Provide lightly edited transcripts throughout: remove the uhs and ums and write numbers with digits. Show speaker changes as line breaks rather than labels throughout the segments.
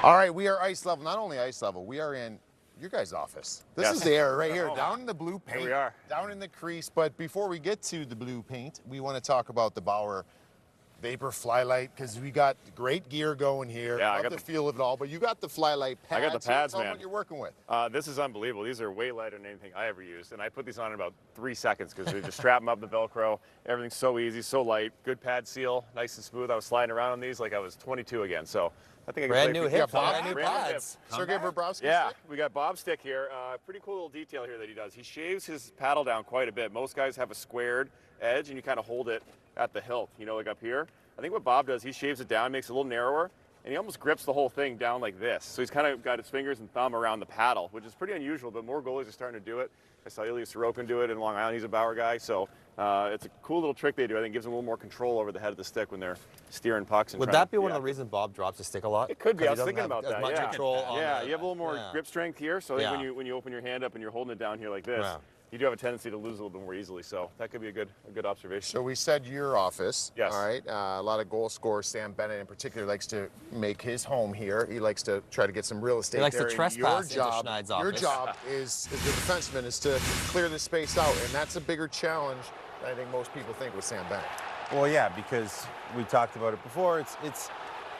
All right, we are ice level. Not only ice level, we are in your guys' office. This is the area right here, down in the blue paint.
Here we are.
Down in the crease. But before we get to the blue paint, we want to talk about the Bauer Vapor Flylite, because we got great gear going here.
Yeah,
I got the feel of it all, but you got the Flylite pads.
I got the pads,
Tell
man.
what you're working with.
This is unbelievable. These are way lighter than anything I ever used, and I put these on in about 3 seconds because we just strap them up the Velcro. Everything's so easy, so light. Good pad seal, nice and smooth. I was sliding around on these like I was 22 again. So I think I can
brand
play
new hip, brand new
brand
pads.
Sergei Bobrovsky
Yeah,
stick?
we got Bob's stick here. Pretty cool little detail here that he does. He shaves his paddle down quite a bit. Most guys have a squared edge, and you kind of hold it at the hilt, you know, like up here. I think what Bob does, he shaves it down, makes it a little narrower, and he almost grips the whole thing down like this. So he's kind of got his fingers and thumb around the paddle, which is pretty unusual, but more goalies are starting to do it. I saw Ilya Sorokin do it in Long Island. He's a Bauer guy, so it's a cool little trick they do. I think it gives them a little more control over the head of the stick when they're steering pucks. And
Would that be one of the reasons Bob drops the stick a lot?
It could be. I was
He
thinking
doesn't
about
have
that.
as much control on
yeah,
the,
you have a little more grip strength here, so I think when you open your hand up and you're holding it down here like this, you do have a tendency to lose a little bit more easily. So that could be a good observation.
So we said your office.
Yes.
All right. A lot of goal scorers. Sam Bennett in particular likes to make his home here. He likes to try to get some real estate
He likes
there.
to trespass into Schneid's office.
Your job is the defenseman is to clear the space out, and that's a bigger challenge than I think most people think with Sam Bennett.
Well, yeah, because we talked about it before. It's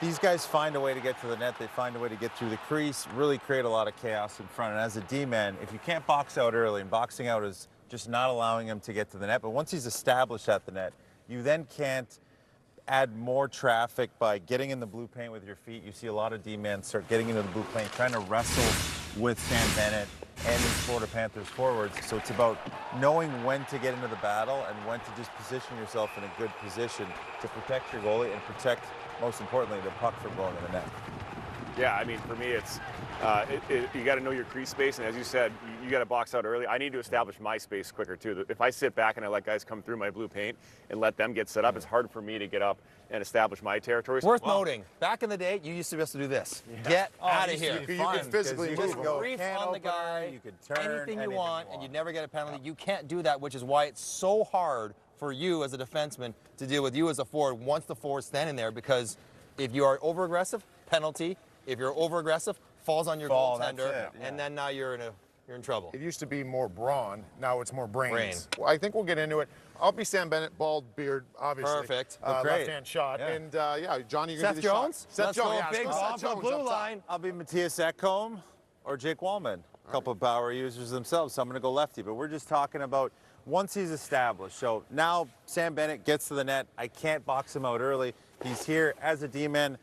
these guys find a way to get to the net. They find a way to get through the crease, really create a lot of chaos in front. And as a D-man, if you can't box out early, and boxing out is just not allowing him to get to the net, but once he's established at the net, you then can't add more traffic by getting in the blue paint with your feet. You see a lot of D-men start getting into the blue paint, trying to wrestle with Sam Bennett and his Florida Panthers forwards. So it's about knowing when to get into the battle and when to just position yourself in a good position to protect your goalie and protect, most importantly, the puck from going in the net.
Yeah, I mean, for me, it's you got to know your crease space, and as you said, you got to box out early. I need to establish my space quicker too. If I sit back and I let guys come through my blue paint and let them get set up, it's hard for me to get up and establish my territory.
Worth noting, back in the day, you used to be able to do this. Get out of here.
You can physically
you
move
just
him.
go
Brief
can
on the
opener,
guy,
you could turn
anything you want, and you'd never get a penalty. You can't do that, which is why it's so hard for you as a defenseman to deal with you as a forward once the forward's standing there, because if you are over-aggressive, penalty. If you're over-aggressive, falls on your goaltender, and then now you're in trouble.
It used to be more brawn. Now it's more brains. Well, I think we'll get into it. I'll be Sam Bennett, bald beard, obviously.
Perfect.
Left-hand shot.
Yeah.
And, yeah, Johnny, you're going to
Seth
do the
Jones?
shot. Seth
Let's
Jones.
go
Yeah,
big
Seth
bomb
Jones
for blue
up top.
line.
I'll be Matthias Ekholm or Jake Wallman, a couple of Bauer users themselves, so I'm going to go lefty. But we're just talking about once he's established. So now Sam Bennett gets to the net. I can't box him out early. He's here as a D-man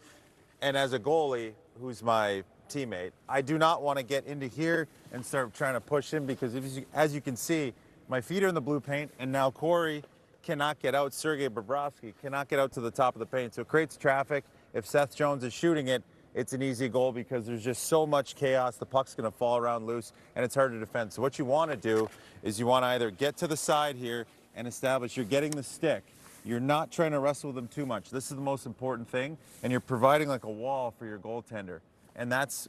and as a goalie who's my teammate. I do not want to get into here and start trying to push him, because as you can see, my feet are in the blue paint, and now Corey cannot get out. Sergei Bobrovsky cannot get out to the top of the paint. So it creates traffic. If Seth Jones is shooting it, it's an easy goal because there's just so much chaos. The puck's going to fall around loose, and it's hard to defend. So what you want to do is you want to either get to the side here and establish you're getting the stick. You're not trying to wrestle with them too much. This is the most important thing, and you're providing like a wall for your goaltender. And that's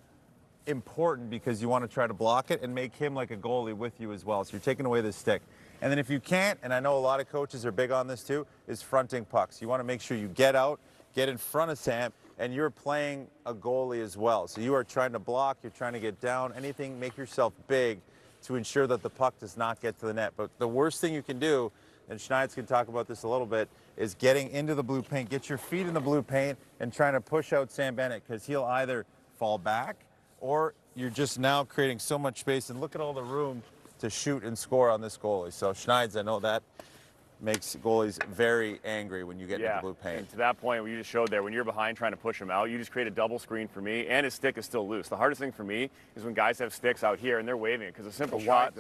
important because you want to try to block it and make him like a goalie with you as well. So you're taking away the stick. And then if you can't, and I know a lot of coaches are big on this too, is fronting pucks. You want to make sure you get out, get in front of Sam, and you're playing a goalie as well. So you are trying to block, you're trying to get down, anything, make yourself big to ensure that the puck does not get to the net. But the worst thing you can do, and Schneid's can talk about this a little bit, is getting into the blue paint. Get your feet in the blue paint and trying to push out Sam Bennett, because he'll either fall back or you're just now creating so much space. And look at all the room to shoot and score on this goalie. So Schneid's, I know that makes goalies very angry when you get into the blue paint.
And to that point, what you just showed there, when you're behind trying to push him out, you just create a double screen for me, and his stick is still loose. The hardest thing for me is when guys have sticks out here and they're waving it, because a simple shot,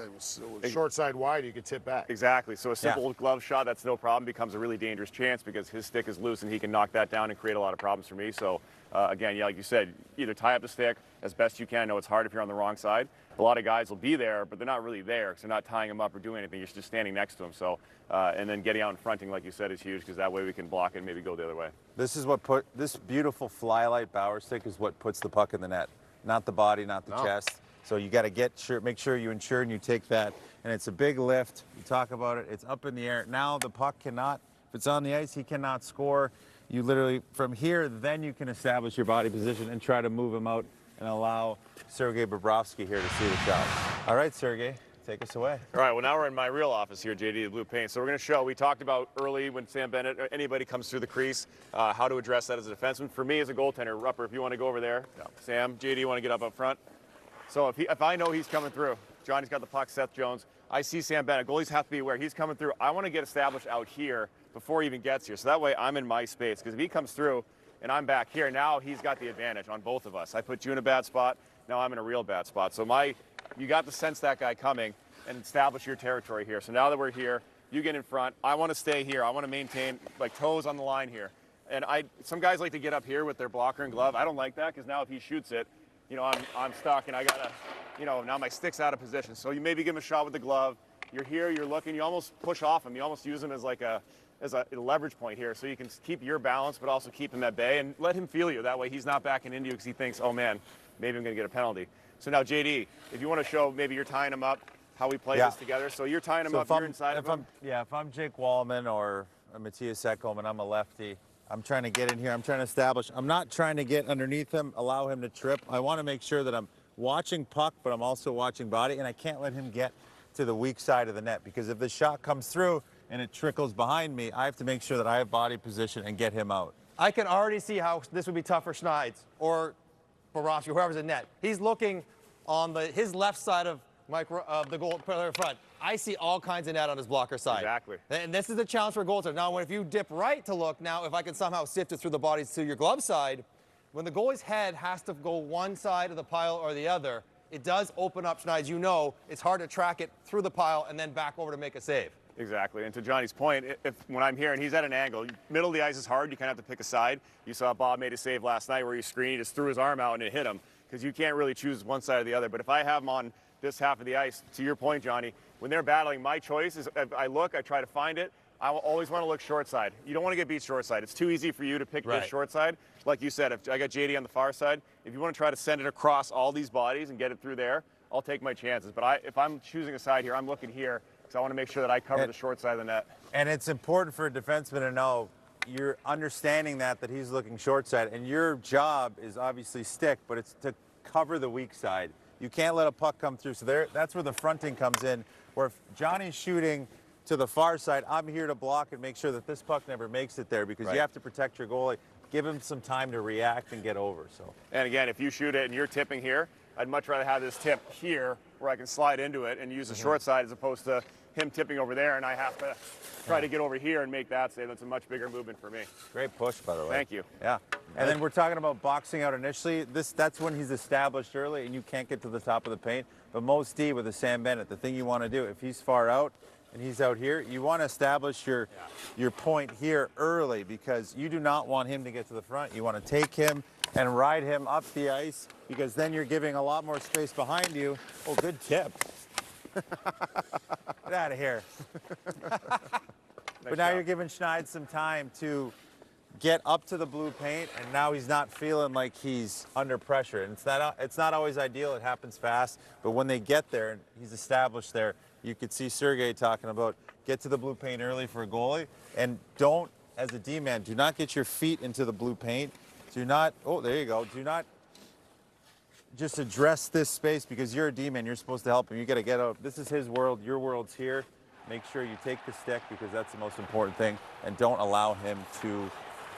short side wide, you could tip back.
Exactly. So a simple glove shot, that's no problem, becomes a really dangerous chance because his stick is loose and he can knock that down and create a lot of problems for me. So again, yeah, like you said, either tie up the stick as best you can. I know it's hard if you're on the wrong side. A lot of guys will be there, but they're not really there because they're not tying him up or doing anything. You're just standing next to him. So, and then getting out and fronting, like you said, is huge because that way we can block it and maybe go the other way.
This is what this beautiful Flylite Bauer stick is what puts the puck in the net, not the body, not the chest. So you got to make sure you ensure and you take that. And it's a big lift. You talk about it. It's up in the air. Now the puck cannot, if it's on the ice, he cannot score. you literally, from here, then you can establish your body position and try to move him out and allow Sergei Bobrovsky here to see the shot. All right, Sergei, take us away.
All right, well, now we're in my real office here, JD, the blue paint. So we're going to show, we talked about early when Sam Bennett or anybody comes through the crease, how to address that as a defenseman. For me as a goaltender, Rupper, if you want to go over there. No. Sam, JD, you want to get up front? So if I know he's coming through, Johnny's got the puck, Seth Jones, I see Sam Bennett. Goalies have to be aware he's coming through. I want to get established out here before he even gets here. So that way I'm in my space. Because if he comes through and I'm back here, now he's got the advantage on both of us. I put you in a bad spot. Now I'm in a real bad spot. So you got to sense that guy coming and establish your territory here. So now that we're here, you get in front. I want to stay here. I want to maintain like toes on the line here. And some guys like to get up here with their blocker and glove. I don't like that because now if he shoots it, you know, I'm stuck and I gotta, you know, now my stick's out of position. So you maybe give him a shot with the glove. You're here, you're looking, you almost push off him. You almost use him as like a leverage point here. So you can keep your balance, but also keep him at bay and let him feel you. That way he's not backing into you because he thinks, oh man, maybe I'm gonna get a penalty. So now JD, if you want to show, maybe you're tying him up, how we play this together. So you're tying him up, you're inside of him.
If I'm Jake Wallman or Matthias Ekholm and I'm a lefty, I'm trying to get in here. I'm trying to establish. I'm not trying to get underneath him, allow him to trip. I want to make sure that I'm watching puck, but I'm also watching body, and I can't let him get to the weak side of the net because if the shot comes through and it trickles behind me, I have to make sure that I have body position and get him out.
I can already see how this would be tough for Schneid's or Bobrovsky, whoever's in net. He's looking on his left side of the goal player in front. I see all kinds of net on his blocker side.
Exactly. And
this is a challenge for a goaltender. Now, if you dip right to look, now if I can somehow sift it through the bodies to your glove side, when the goalie's head has to go one side of the pile or the other, it does open up Schneid's. You know, it's hard to track it through the pile and then back over to make a save.
Exactly. And to Johnny's point, when I'm here and he's at an angle, middle of the ice is hard. You kind of have to pick a side. You saw Bob made a save last night where he screened, he just threw his arm out and it hit him because you can't really choose one side or the other. But if I have him on this half of the ice, to your point, Johnny, when they're battling, my choice is if I look, I try to find it. I always want to look short side. You don't want to get beat short side. It's too easy for you to pick this short side. Like you said, if I got JD on the far side, if you want to try to send it across all these bodies and get it through there, I'll take my chances. But if I'm choosing a side here, I'm looking here because I want to make sure that I cover the short side of the net.
And it's important for a defenseman to know you're understanding that he's looking short side, and your job is obviously stick, but it's to cover the weak side. You can't let a puck come through. So that's where the fronting comes in, where if Johnny's shooting to the far side, I'm here to block and make sure that this puck never makes it there because you have to protect your goalie. Give him some time to react and get over. So.
And again, if you shoot it and you're tipping here, I'd much rather have this tip here where I can slide into it and use the short side as opposed to him tipping over there and I have to try to get over here and make that save. That's a much bigger movement for me.
Great push, by the way.
Thank you.
Yeah. And then we're talking about boxing out initially. That's when he's established early and you can't get to the top of the paint. But most D with a Sam Bennett, the thing you want to do, if he's far out and he's out here, you want to establish your point here early because you do not want him to get to the front. You want to take him and ride him up the ice because then you're giving a lot more space behind you. Oh, good tip. Get out of here. But now you're giving Schneid some time to get up to the blue paint, and now he's not feeling like he's under pressure. And it's not always ideal. It happens fast. But when they get there and he's established there, you could see Sergei talking about get to the blue paint early for a goalie. And don't, as a D-man, do not get your feet into the blue paint. Do not, oh, there you go. Do not just address this space because you're a D-man. You're supposed to help him. You got to get out. This is his world. Your world's here. Make sure you take the stick because that's the most important thing. And don't allow him to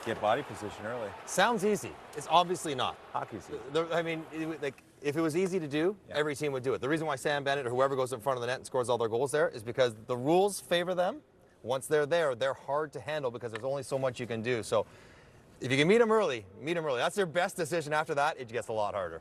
get body position early.
Sounds easy. It's obviously not.
Hockey's easy.
I mean, if it was easy to do, every team would do it. The reason why Sam Bennett or whoever goes in front of the net and scores all their goals there is because the rules favor them. Once they're there, they're hard to handle because there's only so much you can do. So if you can meet them early, meet them early. That's their best decision. After that, it gets a lot harder.